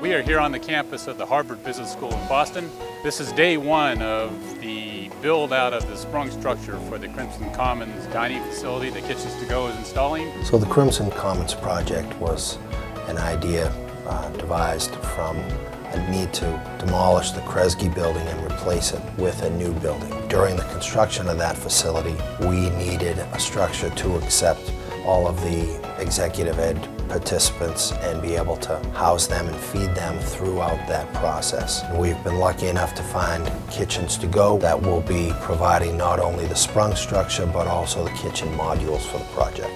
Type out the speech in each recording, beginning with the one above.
We are here on the campus of the Harvard Business School in Boston. This is day one of the build out of the sprung structure for the Crimson Commons dining facility that Kitchens To Go is installing. So the Crimson Commons project was an idea devised from a need to demolish the Kresge building and replace it with a new building. During the construction of that facility, we needed a structure to accept all of the executive ed participants and be able to house them and feed them throughout that process. We've been lucky enough to find Kitchens To Go that will be providing not only the sprung structure but also the kitchen modules for the project.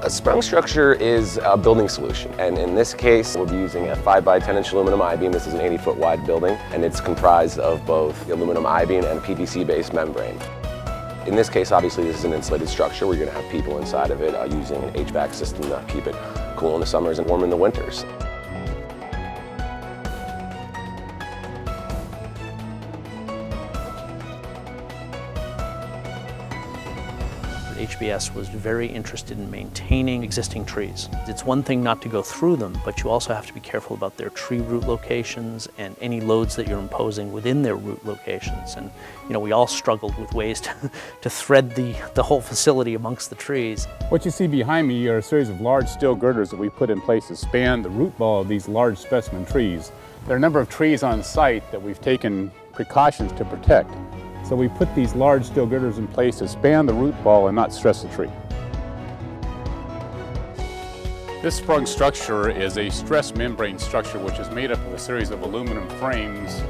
A sprung structure is a building solution, and in this case we'll be using a 5 by 10 inch aluminum I-beam. This is an 80-foot wide building, and it's comprised of both the aluminum I-beam and PVC based membrane. In this case, obviously, this is an insulated structure. We're going to have people inside of it using an HVAC system to keep it cool in the summers and warm in the winters. HBS was very interested in maintaining existing trees. It's one thing not to go through them, but you also have to be careful about their tree root locations and any loads that you're imposing within their root locations. And we all struggled with ways to thread the whole facility amongst the trees. What you see behind me are a series of large steel girders that we put in place to span the root ball of these large specimen trees. There are a number of trees on site that we've taken precautions to protect. So we put these large steel girders in place to span the root ball and not stress the tree. This sprung structure is a stress membrane structure which is made up of a series of aluminum frames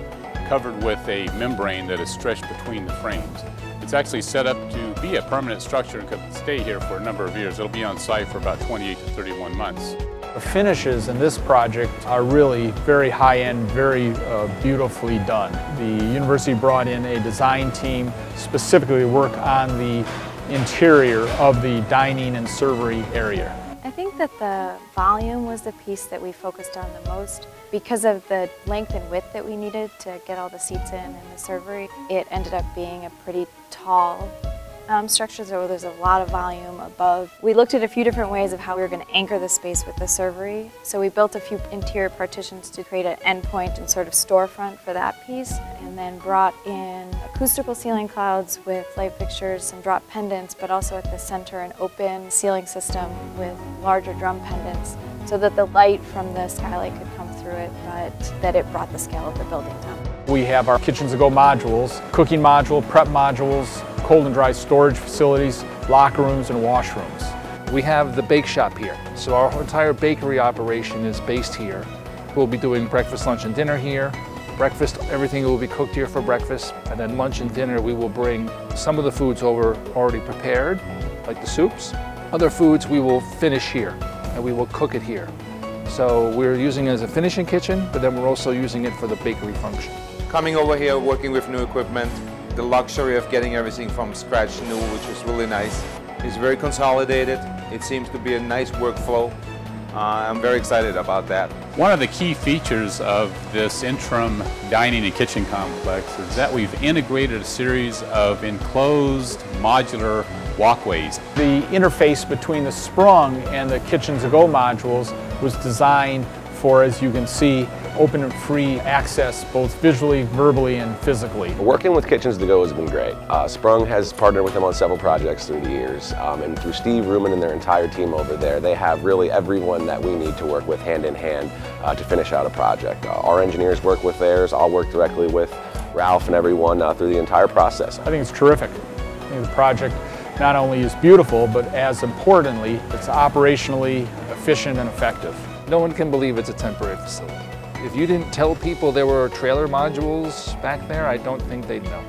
covered with a membrane that is stretched between the frames. It's actually set up to be a permanent structure and could stay here for a number of years. It'll be on site for about 28 to 31 months. The finishes in this project are really very high-end, very beautifully done. The university brought in a design team specifically to work on the interior of the dining and servery area. I think that the volume was the piece that we focused on the most. Because of the length and width that we needed to get all the seats in the servery, it ended up being a pretty tall structure, so there's a lot of volume above. We looked at a few different ways of how we were going to anchor the space with the servery. So we built a few interior partitions to create an endpoint and sort of storefront for that piece, and then brought in acoustical ceiling clouds with light fixtures, some drop pendants, but also at the center an open ceiling system with larger drum pendants so that the light from the skylight could come through it, but that it brought the scale of the building down. We have our Kitchens To Go modules, cooking module, prep modules, cold and dry storage facilities, locker rooms, and washrooms. We have the bake shop here, so our entire bakery operation is based here. We'll be doing breakfast, lunch, and dinner here. Breakfast, everything will be cooked here for breakfast, and then lunch and dinner we will bring some of the foods over already prepared, like the soups. Other foods we will finish here, and we will cook it here. So we're using it as a finishing kitchen, but then we're also using it for the bakery function. Coming over here, working with new equipment, the luxury of getting everything from scratch new, which is really nice. It's very consolidated. It seems to be a nice workflow. I'm very excited about that. One of the key features of this interim dining and kitchen complex is that we've integrated a series of enclosed modular walkways. The interface between the sprung and the Kitchens To Go modules was designed for, as you can see, open and free access both visually, verbally, and physically. Working with Kitchens To Go has been great. Sprung has partnered with them on several projects through the years, and through Steve Ruman and their entire team over there, they have really everyone that we need to work with hand in hand to finish out a project. Our engineers work with theirs, I'll work directly with Ralph and everyone through the entire process. I think it's terrific. I think the project not only is beautiful, but as importantly, it's operationally efficient and effective. No one can believe it's a temporary facility. If you didn't tell people there were trailer modules back there, I don't think they'd know.